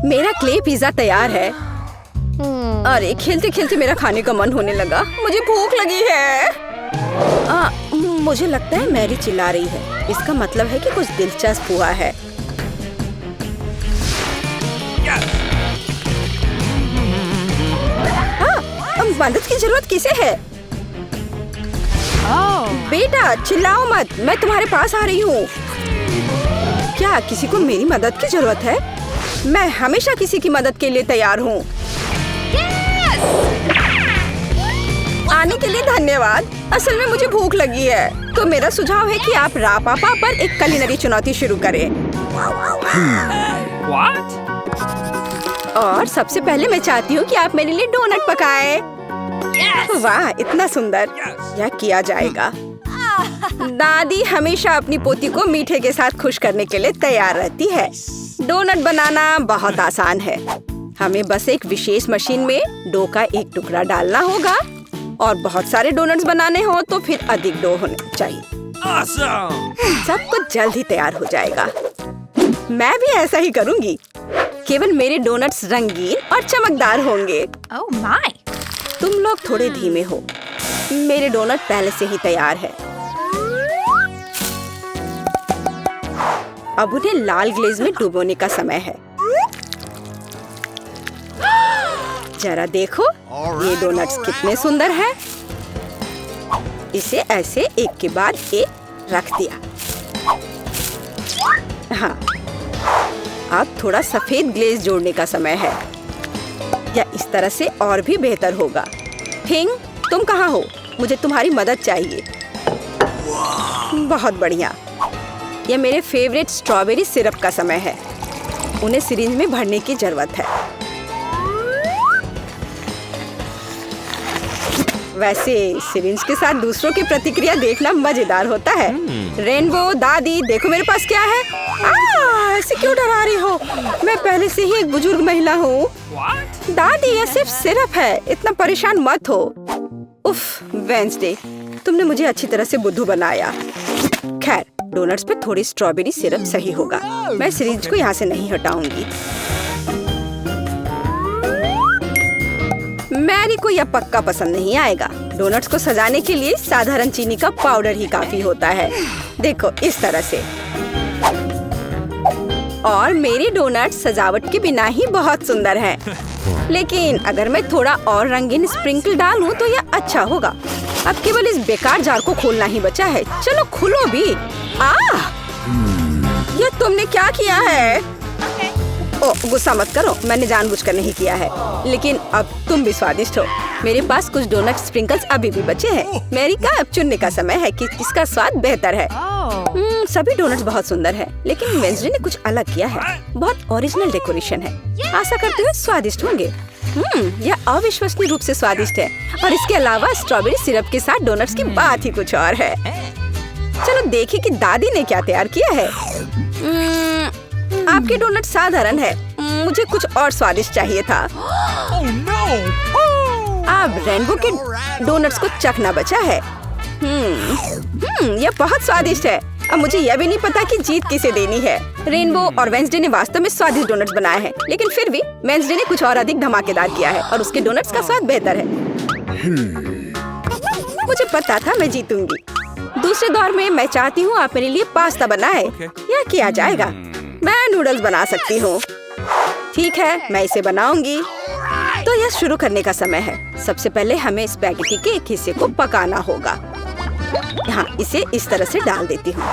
मेरा clay pizza तैयार है। अरे खेलते खेलते मेरा खाने का मन होने लगा। मुझे भूख लगी है। मुझे लगता है मैरी चिल्ला रही है। इसका मतलब है कि कुछ दिलचस्प हुआ है। मदद की जरूरत किसे है? बेटा चिल्लाओ मत, मैं तुम्हारे पास आ रही हूँ। क्या किसी को मेरी मदद की जरूरत है? मैं हमेशा किसी की मदद के लिए तैयार हूँ। आने के लिए धन्यवाद। असल में मुझे भूख लगी है, तो मेरा सुझाव है कि आप रापापा पर एक कुलिनरी चुनौती शुरू करें। और सबसे पहले मैं चाहती हूँ कि आप मेरे लिए डोनट पकाएं। वाह इतना सुंदर। यह किया जाएगा। दादी हमेशा अपनी पोती को मीठे के साथ खुश करने के लिए तैयार रहती है। डोनट बनाना बहुत आसान है। हमें बस एक विशेष मशीन में डो का एक टुकड़ा डालना होगा और बहुत सारे डोनट्स बनाने हो तो फिर अधिक डो होने चाहिए। सब कुछ जल्द ही तैयार हो जाएगा। मैं भी ऐसा ही करूंगी। केवल मेरे डोनट्स रंगीन और चमकदार होंगे। तुम लोग थोड़े धीमे हो। मेरे डोनट पहले से ही तैयार है। अब उन्हें लाल ग्लेज में डुबोने का समय है। जरा देखो ये डोनट्स कितने सुंदर हैं। इसे ऐसे एक के बाद एक रख दिया। हाँ, अब थोड़ा सफेद ग्लेज जोड़ने का समय है। या इस तरह से और भी बेहतर होगा। थिंग, तुम कहाँ हो? मुझे तुम्हारी मदद चाहिए। बहुत बढ़िया। यह मेरे फेवरेट स्ट्रॉबेरी सिरप का समय है। उन्हें सिरिंज में भरने की जरूरत है। वैसे सिरिंज के साथ दूसरों की प्रतिक्रिया देखना मजेदार होता है। रेनबो, दादी देखो मेरे पास क्या है। ऐसे क्यों डरा रही हो? मैं पहले से ही एक बुजुर्ग महिला हूँ। दादी यह सिर्फ सिरप है, इतना परेशान मत हो। उफ, वेंसडे तुमने मुझे अच्छी तरह से बुद्धू बनाया। खैर, डोनट्स पे थोड़ी स्ट्रॉबेरी सिरप सही होगा। मैं सिरिंज को यहाँ से नहीं हटाऊंगी। मैरी को यह पक्का पसंद नहीं आएगा। डोनट्स को सजाने के लिए साधारण चीनी का पाउडर ही काफी होता है। देखो इस तरह से। और मेरी डोनट सजावट के बिना ही बहुत सुंदर है। लेकिन अगर मैं थोड़ा और रंगीन स्प्रिंकल डालूं तो यह अच्छा होगा। अब केवल इस बेकार जार को खोलना ही बचा है। चलो खुलो भी। यह तुमने क्या किया है? ओह, गुस्सा मत करो, मैंने जानबूझकर नहीं किया है। लेकिन अब तुम भी स्वादिष्ट हो। मेरे पास कुछ डोनट स्प्रिंकल्स अभी भी बचे हैं। मेरी का अब चुनने का समय है कि किसका स्वाद बेहतर है। सभी डोनट्स बहुत सुंदर है, लेकिन वेंसडे ने कुछ अलग किया है। बहुत ओरिजिनल डेकोरेशन है। आशा करते हुए स्वादिष्ट होंगे। यह अविश्वसनीय रूप से स्वादिष्ट है। और इसके अलावा स्ट्रॉबेरी सिरप के साथ डोनट्स की बात ही कुछ और है। चलो देखें कि दादी ने क्या तैयार किया है। आपके डोनट साधारण है। मुझे कुछ और स्वादिष्ट चाहिए था। अब रेनबो के डोनट्स को चखना बचा है। यह बहुत स्वादिष्ट है। अब मुझे यह भी नहीं पता कि जीत किसे देनी है। रेनबो और वेंसडे ने वास्तव में स्वादिष्ट डोनट्स बनाए हैं, लेकिन फिर भी वेंसडे ने कुछ और अधिक धमाकेदार किया है और उसके डोनट्स का स्वाद बेहतर है। मुझे पता था मैं जीतूंगी। दूसरे दौर में मैं चाहती हूँ आप मेरे लिए पास्ता बनाए। यह किया जाएगा। मैं नूडल्स बना सकती हूँ। ठीक है, मैं इसे बनाऊंगी। तो यह शुरू करने का समय है। सबसे पहले हमें स्पैगेटी के एक हिस्से को पकाना होगा। यहाँ इसे इस तरह से डाल देती हूँ।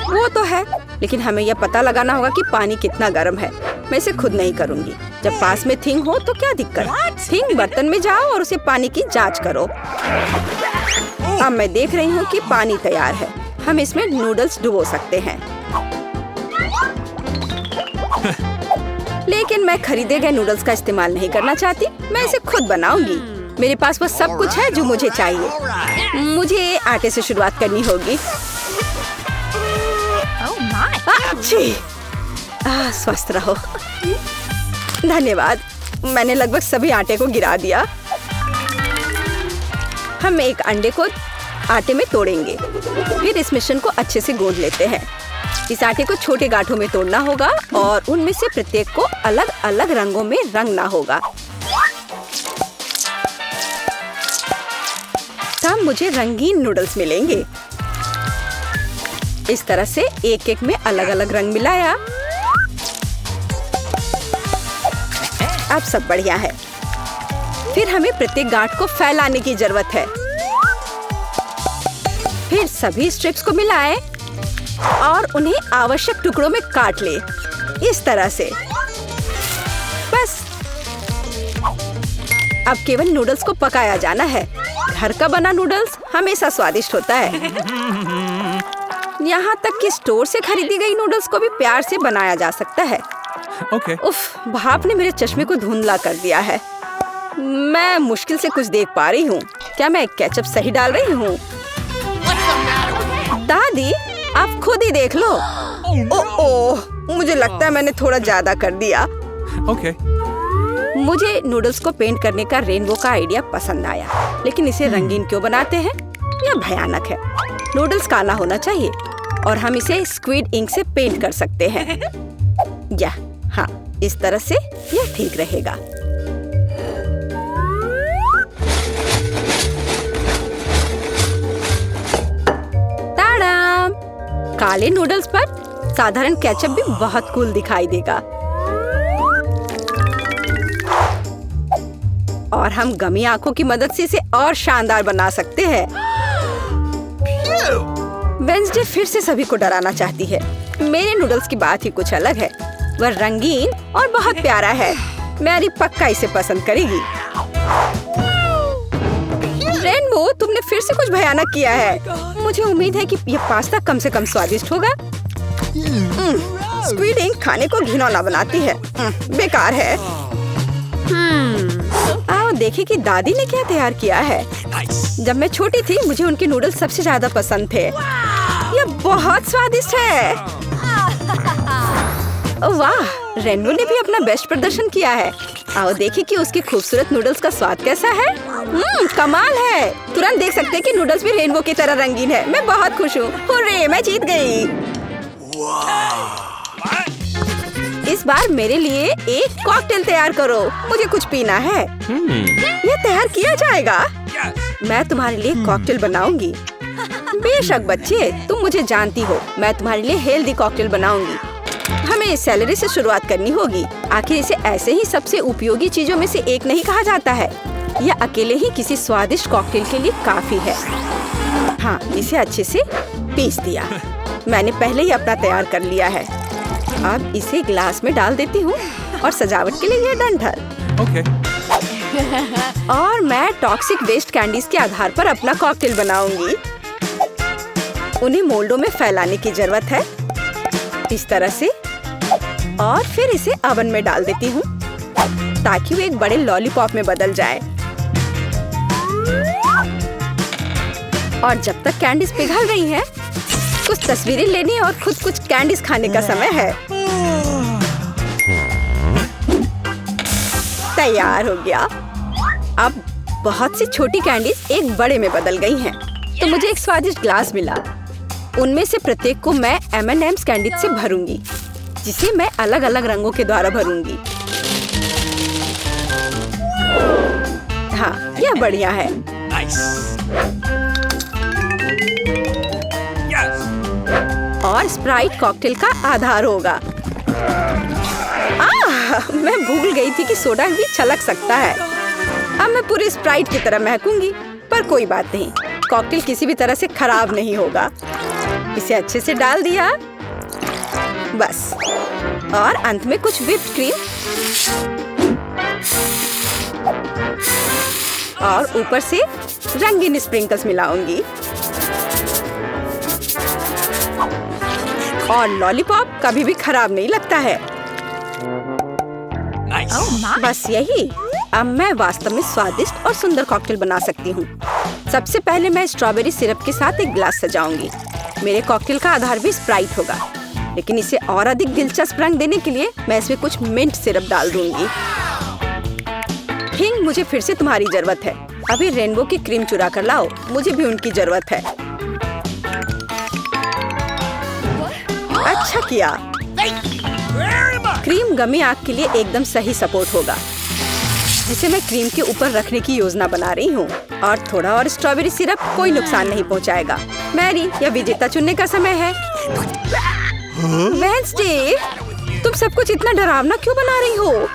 वो तो है, लेकिन हमें यह पता लगाना होगा कि पानी कितना गर्म है। मैं इसे खुद नहीं करूँगी। जब पास में थिंग हो तो क्या दिक्कत। थिंग बर्तन में जाओ और उसे पानी की जांच करो। अब मैं देख रही हूँ कि पानी तैयार है। हम इसमें नूडल्स डुबो सकते हैं। लेकिन मैं खरीदे गए नूडल्स का इस्तेमाल नहीं करना चाहती। मैं इसे खुद बनाऊंगी। मेरे पास वो सब कुछ है जो मुझे चाहिए। मुझे आटे से शुरुआत करनी होगी। स्वस्थ रहो। धन्यवाद। मैंने लगभग सभी आटे को गिरा दिया। हम एक अंडे को आटे में तोड़ेंगे। फिर इस मिश्रण को अच्छे से गूंद लेते हैं। इस आटे को छोटे गांठों में तोड़ना होगा और उनमें से प्रत्येक को अलग अलग रंगों में रंगना होगा। तब मुझे रंगीन नूडल्स मिलेंगे। इस तरह से एक एक में अलग अलग रंग मिलाया। अब सब बढ़िया है। फिर हमें प्रत्येक गांठ को फैलाने की जरूरत है। फिर सभी स्ट्रिप्स को मिलाएं और उन्हें आवश्यक टुकड़ों में काट ले, इस तरह से। बस अब केवल नूडल्स को पकाया जाना है। घर का बना नूडल्स हमेशा स्वादिष्ट होता है। यहाँ तक कि स्टोर से खरीदी गई नूडल्स को भी प्यार से बनाया जा सकता है। उफ, भाप ने मेरे चश्मे को धुंधला कर दिया है। मैं मुश्किल से कुछ देख पा रही हूँ। क्या मैं केचप सही डाल रही हूँ? दादी, आप खुद ही देख लो। ओह, मुझे लगता है मैंने थोड़ा ज्यादा कर दिया। मुझे नूडल्स को पेंट करने का रेनबो का आइडिया पसंद आया, लेकिन इसे रंगीन क्यों बनाते हैं? यह भयानक है। नूडल्स काला होना चाहिए और हम इसे स्क्विड इंक से पेंट कर सकते हैं। या हाँ, इस तरह से यह ठीक रहेगा। ताड़ाम! काले नूडल्स पर साधारण केचप भी बहुत कूल दिखाई देगा। और हम गमी आंखों की मदद से इसे और शानदार बना सकते हैं। वेंसडे फिर से सभी को डराना चाहती है। मेरे नूडल्स की बात ही कुछ अलग है। वह रंगीन और बहुत प्यारा है। मैरी पक्का इसे पसंद करेगी। रेनबो, तुमने फिर से कुछ भयानक किया है। मुझे उम्मीद है कि यह पास्ता कम से कम स्वादिष्ट होगा। स्क्विड इंक खाने को घिनौना बनाती है। बेकार है। आओ देखें कि दादी ने क्या तैयार किया है। जब मैं छोटी थी मुझे उनके नूडल्स सबसे ज्यादा पसंद थे। यह बहुत स्वादिष्ट है। वाह, रेनबो ने भी अपना बेस्ट प्रदर्शन किया है। आओ देखें कि उसके खूबसूरत नूडल्स का स्वाद कैसा है। कमाल है। तुरंत देख सकते हैं कि नूडल्स भी रेनबो की तरह रंगीन है। मैं बहुत खुश हूँ। हुर्रे, मैं जीत गई। इस बार मेरे लिए एक कॉकटेल तैयार करो। मुझे कुछ पीना है। यह तैयार किया जाएगा। मैं तुम्हारे लिए कॉकटेल बनाऊंगी। बेशक बच्चे, तुम मुझे जानती हो। मैं तुम्हारे लिए हेल्दी कॉकटेल बनाऊंगी। हमें सेलेरी से शुरुआत करनी होगी। आखिर इसे ऐसे ही सबसे उपयोगी चीजों में से एक नहीं कहा जाता है। यह अकेले ही किसी स्वादिष्ट कॉकटेल के लिए काफी है। हाँ, इसे अच्छे से पीस दिया। मैंने पहले ही अपना तैयार कर लिया है। अब इसे ग्लास में डाल देती हूँ और सजावट के लिए ये डंठल। और मैं टॉक्सिक वेस्ट कैंडीज के आधार पर अपना कॉकटेल बनाऊंगी। उन्हें मोल्डों में फैलाने की जरूरत है, इस तरह से। और फिर इसे ओवन में डाल देती हूँ ताकि वो एक बड़े लॉलीपॉप में बदल जाए। और जब तक कैंडीज पिघल रही हैं, कुछ तस्वीरें लेनी और खुद कुछ कैंडीज खाने का समय है। तैयार हो गया। अब बहुत सी छोटी कैंडीज एक बड़े में बदल गई हैं, तो मुझे एक स्वादिष्ट ग्लास मिला। उनमें से प्रत्येक को मैं M&M's कैंडी से भरूंगी, जिसे मैं अलग अलग रंगों के द्वारा भरूंगी। हाँ, यह बढ़िया है। और स्प्राइट कॉकटेल का आधार होगा। मैं भूल गई थी कि सोडा भी छलक सकता है। अब मैं पूरी स्प्राइट की तरह महकूंगी, पर कोई बात नहीं। कॉकटेल किसी भी तरह से खराब नहीं होगा। इसे अच्छे से डाल दिया, बस। और अंत में कुछ व्हिप्ड क्रीम और ऊपर से रंगीन स्प्रिंकल्स मिलाऊंगी। और लॉलीपॉप कभी भी खराब नहीं लगता है। बस यही। अब मैं वास्तव में स्वादिष्ट और सुंदर कॉकटेल बना सकती हूँ। सबसे पहले मैं स्ट्रॉबेरी सिरप के साथ एक ग्लास सजाऊंगी। मेरे कॉकटेल का आधार भी स्प्राइट होगा, लेकिन इसे और अधिक दिलचस्प रंग देने के लिए मैं इसमें कुछ मिंट सिरप डाल दूंगी। हिंग, मुझे फिर से तुम्हारी जरूरत है। अभी रेनबो की क्रीम चुरा कर लाओ, मुझे भी उनकी जरूरत है। अच्छा किया। क्रीम गमी आग के लिए एकदम सही सपोर्ट होगा। इसे मैं क्रीम के ऊपर रखने की योजना बना रही हूँ और थोड़ा और स्ट्रॉबेरी सिरप कोई नुकसान नहीं पहुँचाएगा। मैरी, यह विजेता चुनने का समय है। वेडनेसडे, तुम सब कुछ इतना डरावना क्यों बना रही हो?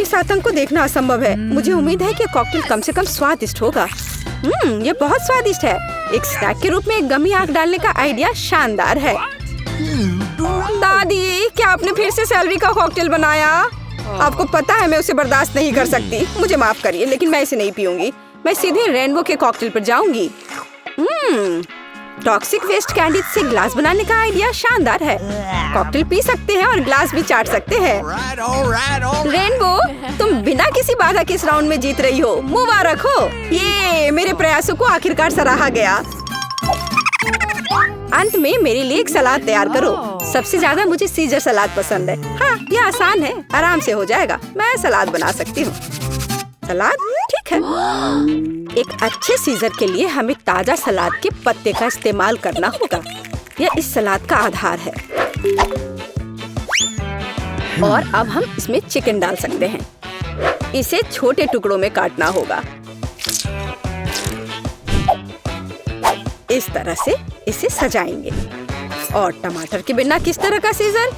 इस आतंक को देखना असंभव है। मुझे उम्मीद है कि कॉकटेल कम से कम स्वादिष्ट होगा। ये बहुत स्वादिष्ट है। एक स्नैक के रूप में एक गमी आग डालने का आइडिया शानदार है। दादी, क्या आपने फिर से सेलरी का कॉकटेल बनाया? आपको पता है मैं उसे बर्दाश्त नहीं कर सकती। मुझे माफ करिए, लेकिन मैं इसे नहीं पीऊंगी। मैं सीधे रेनबो के कॉकटेल पर जाऊंगी। टॉक्सिक वेस्ट कैंडी से ग्लास बनाने का आइडिया शानदार है। कॉकटेल पी सकते हैं और ग्लास भी चाट सकते हैं। रेनबो, तुम बिना किसी बाधा के इस राउंड में जीत रही हो। मुबारक हो। ये मेरे प्रयासों को आखिरकार सराहा गया। अंत में मेरे लिए एक सलाद तैयार करो। सबसे ज्यादा मुझे सीजर सलाद पसंद है। हाँ, ये आसान है, आराम से हो जाएगा। मैं सलाद बना सकती हूँ। सलाद ठीक है। एक अच्छे सीजर के लिए हमें ताजा सलाद के पत्ते का इस्तेमाल करना होगा। यह इस सलाद का आधार है। और अब हम इसमें चिकन डाल सकते हैं। इसे छोटे टुकड़ों में काटना होगा। इस तरह से इसे सजाएंगे। और टमाटर के बिना किस तरह का सीजर?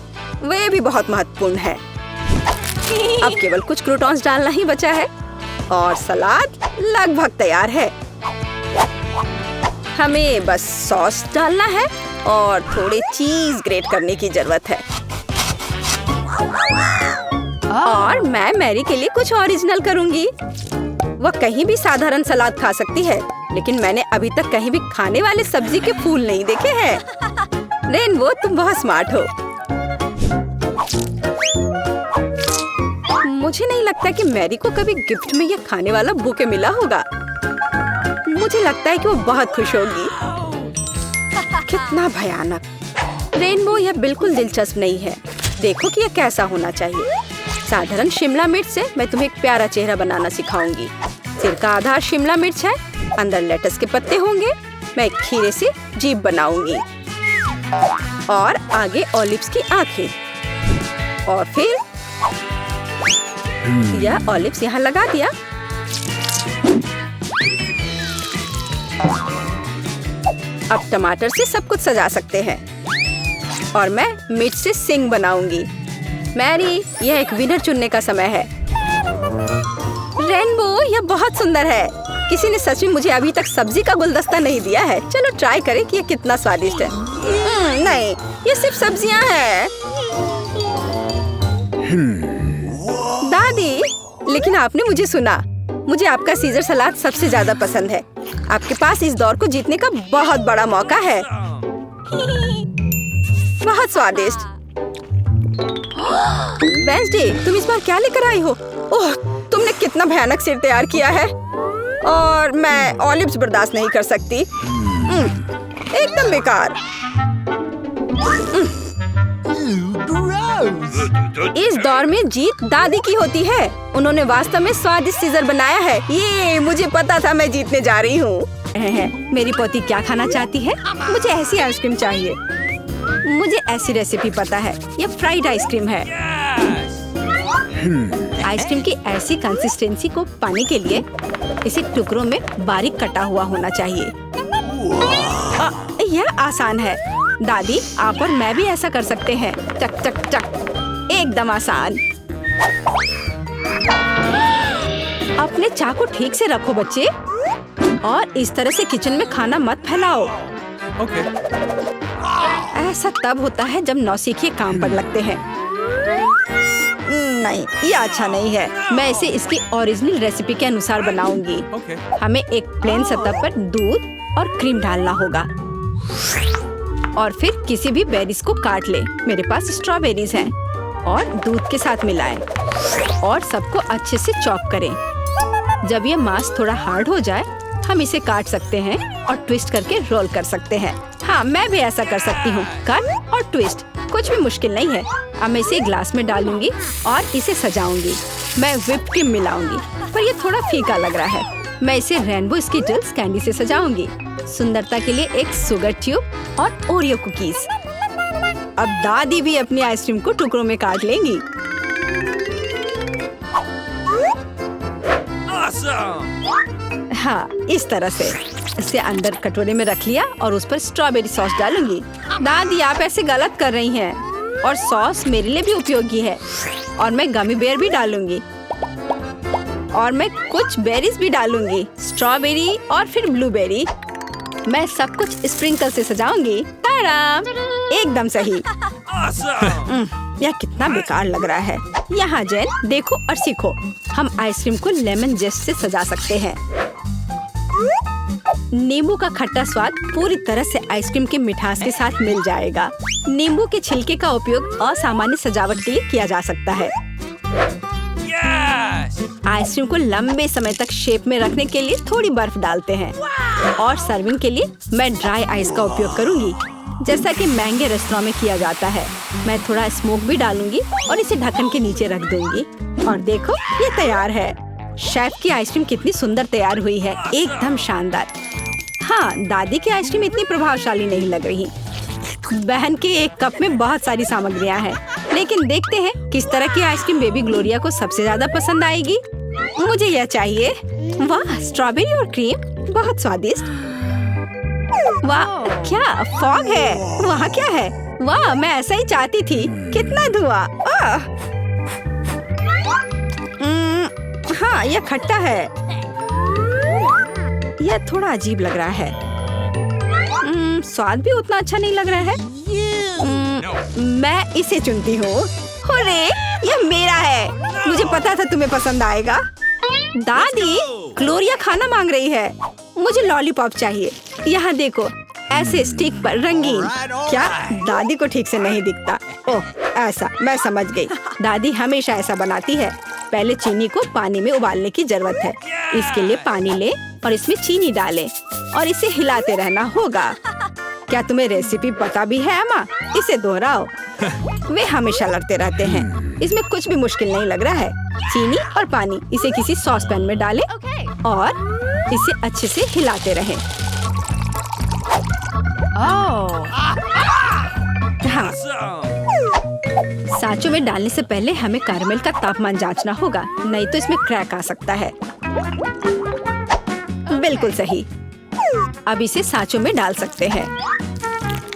वे भी बहुत महत्वपूर्ण है। अब केवल कुछ क्रूटॉन्स डालना ही बचा है और सलाद लगभग तैयार है। हमें बस सॉस डालना है और थोड़े चीज ग्रेट करने की जरूरत है। और मैं मैरी के लिए कुछ ओरिजिनल करूंगी। वह कहीं भी साधारण सलाद खा सकती है, लेकिन मैंने अभी तक कहीं भी खाने वाले सब्जी के फूल नहीं देखे हैं। रेनबो, तुम बहुत स्मार्ट हो। मुझे नहीं लगता कि मैरी को कभी गिफ्ट में यह खाने वाला बुके मिला होगा। मुझे लगता है कि वो बहुत खुश होगी। कितना भयानक। रेनबो, यह बिल्कुल दिलचस्प नहीं है। देखो कि यह कैसा होना चाहिए। साधारण शिमला मिर्च से मैं तुम्हें एक प्यारा चेहरा बनाना सिखाऊंगी। सिर का आधार शिमला मिर्च है, अंदर लेटस के पत्ते होंगे। मैं एक खीरे से जीभ बनाऊंगी और आगे ऑलिव्स की आंखें। और फिर यह ऑलिव्स यहाँ लगा दिया। अब टमाटर से सब कुछ सजा सकते हैं। और मैं मिर्च से सिंग बनाऊंगी। मैरी, यह एक विनर चुनने का समय है। रेनबो, यह बहुत सुंदर है। किसी ने सच में मुझे अभी तक सब्जी का गुलदस्ता नहीं दिया है। चलो ट्राई करें कि यह कितना स्वादिष्ट है। नहीं, ये सिर्फ सब्जियां हैं। दादी, लेकिन आपने मुझे सुना। मुझे आपका सीजर सलाद सबसे ज्यादा पसंद है। आपके पास इस दौर को जीतने का बहुत बड़ा मौका है। बहुत स्वादिष्ट। वेडनेसडे, तुम इस बार क्या लेकर आई हो? ओह, तुमने कितना भयानक सिर तैयार किया है। और मैं ऑलिव्स बर्दाश्त नहीं कर सकती। एकदम बेकार। इस दौर में जीत दादी की होती है। उन्होंने वास्तव में स्वादिष्ट सीजर बनाया है। ये मुझे पता था मैं जीतने जा रही हूँ। मेरी पोती क्या खाना चाहती है? मुझे ऐसी आइसक्रीम चाहिए। मुझे ऐसी रेसिपी पता है। ये फ्राइड आइसक्रीम है। आइसक्रीम की ऐसी कंसिस्टेंसी को पाने के लिए इसे टुकड़ों में बारीक कटा हुआ होना चाहिए। यह आसान है। दादी, आप और मैं भी ऐसा कर सकते हैं। टक टक टक, एकदम आसान। अपने चाकू ठीक से रखो बच्चे, और इस तरह से किचन में खाना मत फैलाओ। ऐसा तब होता है जब नौसिखिए काम पर लगते हैं। नहीं, ये अच्छा नहीं है। मैं इसे इसकी ओरिजिनल रेसिपी के अनुसार बनाऊंगी। हमें एक प्लेन सतह पर दूध और क्रीम डालना होगा। और फिर किसी भी बेरीज को काट ले। मेरे पास स्ट्रॉबेरीज हैं। और दूध के साथ मिलाएं और सबको अच्छे से चॉप करें। जब ये मांस थोड़ा हार्ड हो जाए, हम इसे काट सकते हैं और ट्विस्ट करके रोल कर सकते हैं। हाँ, मैं भी ऐसा कर सकती हूँ। कट और ट्विस्ट, कुछ भी मुश्किल नहीं है। अब मैं इसे ग्लास में डालूंगी और इसे सजाऊंगी। मैं व्हिप क्रीम मिलाऊंगी, पर ये थोड़ा फीका लग रहा है। मैं इसे रेनबो स्किटल्स कैंडी से सजाऊंगी। सुंदरता के लिए एक शुगर ट्यूब और ओरियो कुकीज। अब दादी भी अपनी आइसक्रीम को टुकड़ों में काट लेंगी। हाँ, इस तरह से इसे अंदर कटोरे में रख लिया और उस पर स्ट्रॉबेरी सॉस डालूंगी। दादी आप ऐसे गलत कर रही हैं और सॉस मेरे लिए भी उपयोगी है। और मैं गमी बेयर भी डालूंगी और मैं कुछ बेरीज भी डालूंगी, स्ट्रॉबेरी और फिर ब्लूबेरी। मैं सब कुछ स्प्रिंकल से सजाऊंगी। ताराम! एकदम सही। यह कितना बेकार लग रहा है। यहाँ जेन देखो और सीखो। हम आइसक्रीम को लेमन जेस्ट से सजा सकते हैं। नींबू का खट्टा स्वाद पूरी तरह से आइसक्रीम की मिठास के साथ मिल जाएगा। नींबू के छिलके का उपयोग असामान्य सजावट के लिए किया जा सकता है। आइसक्रीम को लंबे समय तक शेप में रखने के लिए थोड़ी बर्फ डालते हैं और सर्विंग के लिए मैं ड्राई आइस का उपयोग करूंगी, जैसा कि महंगे रेस्टोरेंट में किया जाता है। मैं थोड़ा स्मोक भी डालूंगी और इसे ढक्कन के नीचे रख दूंगी। और देखो, ये तैयार है। शेफ की आइसक्रीम कितनी सुंदर तैयार हुई है, एकदम शानदार। हाँ, दादी की आइसक्रीम इतनी प्रभावशाली नहीं लग रही। बहन के एक कप में बहुत सारी सामग्रियाँ हैं, लेकिन देखते हैं किस तरह की आइसक्रीम बेबी ग्लोरिया को सबसे ज्यादा पसंद आएगी। मुझे यह चाहिए। वाह, स्ट्रॉबेरी और क्रीम, बहुत स्वादिष्ट। वाह, क्या फॉग है? वहाँ क्या है? वाह, मैं ऐसा ही चाहती थी। कितना धुआं! हाँ, यह खट्टा है। यह थोड़ा अजीब लग रहा है। स्वाद भी उतना अच्छा नहीं लग रहा है। मैं इसे चुनती हूँ। अरे, यह मेरा है। मुझे पता था तुम्हें पसंद आएगा। दादी, ग्लोरिया खाना मांग रही है। मुझे लॉलीपॉप चाहिए। यहाँ देखो, ऐसे स्टिक पर रंगीन। क्या दादी को ठीक से नहीं दिखता? ओह, ऐसा, मैं समझ गई। दादी हमेशा ऐसा बनाती है। पहले चीनी को पानी में उबालने की जरूरत है। इसके लिए पानी ले और इसमें चीनी डालें और इसे हिलाते रहना होगा। क्या तुम्हें रेसिपी पता भी है अम्मा? इसे दोहराओ। वे हमेशा लड़ते रहते हैं। इसमें कुछ भी मुश्किल नहीं लग रहा है। चीनी और पानी, इसे किसी सॉस पैन में डालें और इसे अच्छे से हिलाते रहें। हाँ, सांचों में डालने से पहले हमें कैरमेल का तापमान जांचना होगा, नहीं तो इसमें क्रैक आ सकता है। बिल्कुल सही। अब इसे सांचों में डाल सकते हैं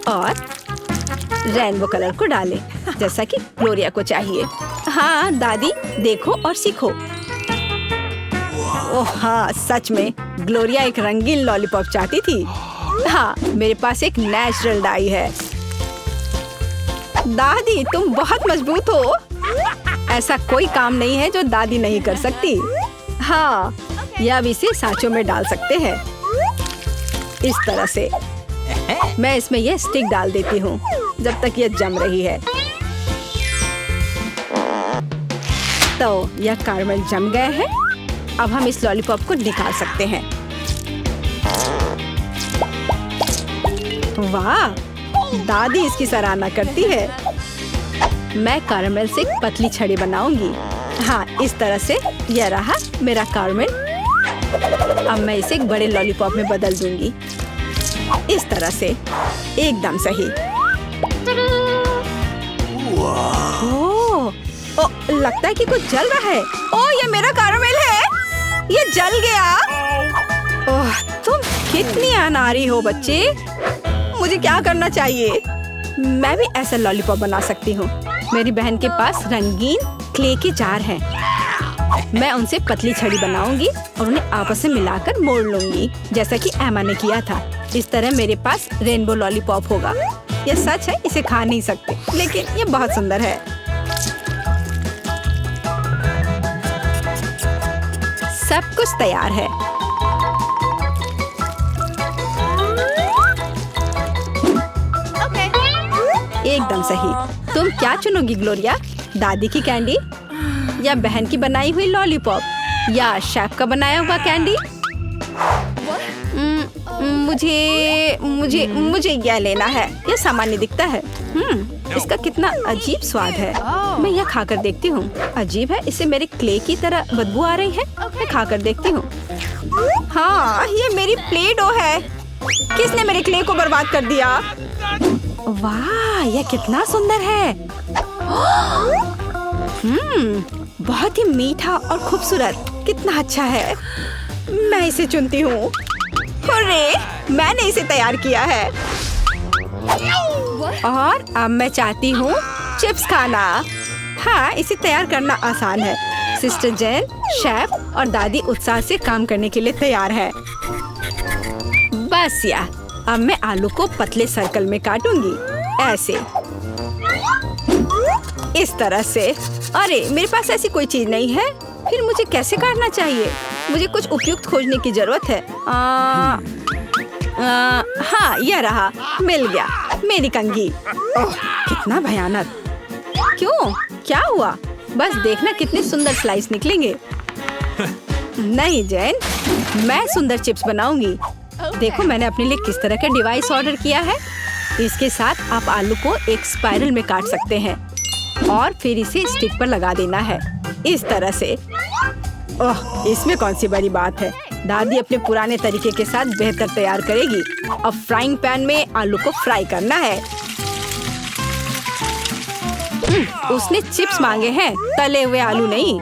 और रेनबो कलर को डालें, जैसा कि ग्लोरिया को चाहिए। हाँ दादी, देखो और सीखो। ओह हाँ, सच में ग्लोरिया एक रंगीन लॉलीपॉप चाहती थी। हाँ, मेरे पास एक नेचुरल डाई है। दादी, तुम बहुत मजबूत हो। ऐसा कोई काम नहीं है जो दादी नहीं कर सकती। हाँ, या अब इसे सांचों में डाल सकते हैं इस तरह से। मैं इसमें यह स्टिक डाल देती हूँ जब तक यह जम रही है। तो यह कैरमेल जम गए हैं। अब हम इस लॉलीपॉप को निकाल सकते हैं। वाह, दादी इसकी सराहना करती है। मैं कैरमेल से एक पतली छड़ी बनाऊंगी। हाँ, इस तरह से। यह रहा मेरा कैरमेल। अब मैं इसे एक बड़े लॉलीपॉप में बदल दूंगी, इस तरह से। एकदम सही। ओह, लगता है कि कुछ जल रहा है। ओह, ये मेरा कैरमेल है। ये जल गया। ओह, तुम कितनी अनाड़ी हो बच्चे। मुझे क्या करना चाहिए? मैं भी ऐसा लॉलीपॉप बना सकती हूँ। मेरी बहन के पास रंगीन क्ले के जार हैं। मैं उनसे पतली छड़ी बनाऊंगी और उन्हें आपस में मिलाकर मोड़ लूंगी, जैसा कि एमा ने किया था। इस तरह मेरे पास रेनबो लॉलीपॉप होगा। यह सच है, इसे खा नहीं सकते, लेकिन ये बहुत सुंदर है। सब कुछ तैयार है। एकदम सही। तुम क्या चुनोगी ग्लोरिया? दादी की कैंडी या बहन की बनाई हुई लॉलीपॉप या शेफ का बनाया हुआ कैंडी? मुझे मुझे मुझे यह लेना है। यह सामान्य दिखता है। इसका कितना अजीब स्वाद है। मैं यह खाकर देखती हूँ। अजीब है, इसे मेरे क्ले की तरह बदबू आ रही है। मैं खाकर देखती हूँ। हाँ, ये मेरी प्ले डो है। किसने मेरे क्ले को बर्बाद कर दिया? वाह, यह कितना सुंदर है। बहुत ही मीठा और खूबसूरत। कितना अच्छा है। मैं इसे चुनती हूँ। अरे, मैंने इसे तैयार किया है। और अब मैं चाहती हूँ चिप्स खाना। हाँ, इसे तैयार करना आसान है। सिस्टर जेन, शेफ और दादी उत्साह से काम करने के लिए तैयार है। बस या, अब मैं आलू को पतले सर्कल में काटूंगी, ऐसे, इस तरह से। अरे, मेरे पास ऐसी कोई चीज नहीं है। फिर मुझे कैसे काटना चाहिए? मुझे कुछ उपयुक्त खोजने की जरूरत है। हाँ, यह रहा, मिल गया, मेरी कंघी। ओह, कितना भयानक। क्यों? क्या हुआ? बस देखना कितने सुंदर स्लाइस निकलेंगे। नहीं जेन, मैं सुंदर चिप्स बनाऊंगी। देखो मैंने अपने लिए किस तरह का डिवाइस ऑर्डर किया है। इसके साथ आप आलू को एक स्पाइरल में काट सकते हैं और फिर इसे स्टिक पर लगा देना है, इस तरह से। ओह, इसमें कौन सी बड़ी बात है। दादी अपने पुराने तरीके के साथ बेहतर तैयार करेगी। अब फ्राइंग पैन में आलू को फ्राई करना है। उसने चिप्स मांगे हैं, तले हुए आलू नहीं।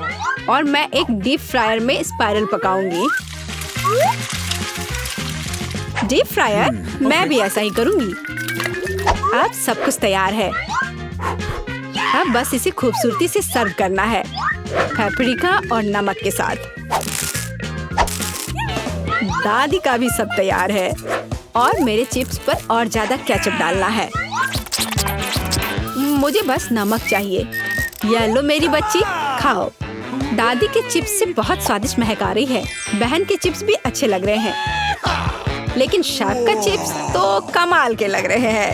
और मैं एक डीप फ्रायर में स्पाइरल पकाऊंगी। Deep fryer? मैं भी ऐसा ही करूंगी। अब सब कुछ तैयार है। अब बस इसे खूबसूरती से सर्व करना है, पेपरिका और नमक के साथ। दादी का भी सब तैयार है और मेरे चिप्स पर और ज्यादा केचप डालना है। मुझे बस नमक चाहिए। ये लो मेरी बच्ची, खाओ। दादी के चिप्स से बहुत स्वादिष्ट महक आ रही है। बहन के चिप्स भी अच्छे लग रहे हैं, लेकिन शेफ का चिप्स तो कमाल के लग रहे हैं।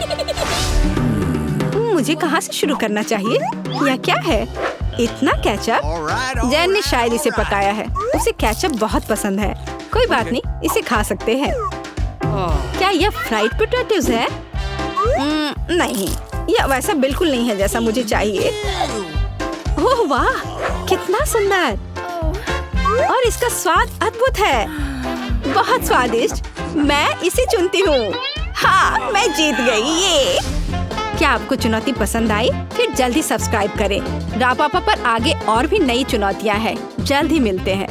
मुझे कहाँ से शुरू करना चाहिए? यह क्या है? इतना केचप? जैन ने शायद इसे पकाया है। उसे केचप बहुत पसंद है। कोई बात नहीं, इसे खा सकते हैं। क्या यह फ्राइड पोटैटोज है? नहीं, यह वैसा बिल्कुल नहीं है जैसा मुझे चाहिए। ओह वाह, कितना सुंदर। और इसका स्वाद अद्भुत है, बहुत स्वादिष्ट। मैं इसे चुनती हूँ। हाँ, मैं जीत गई। ये क्या आपको चुनौती पसंद आई? फिर जल्दी सब्सक्राइब करें। रापापा पर आगे और भी नई चुनौतियाँ हैं। जल्द ही मिलते हैं।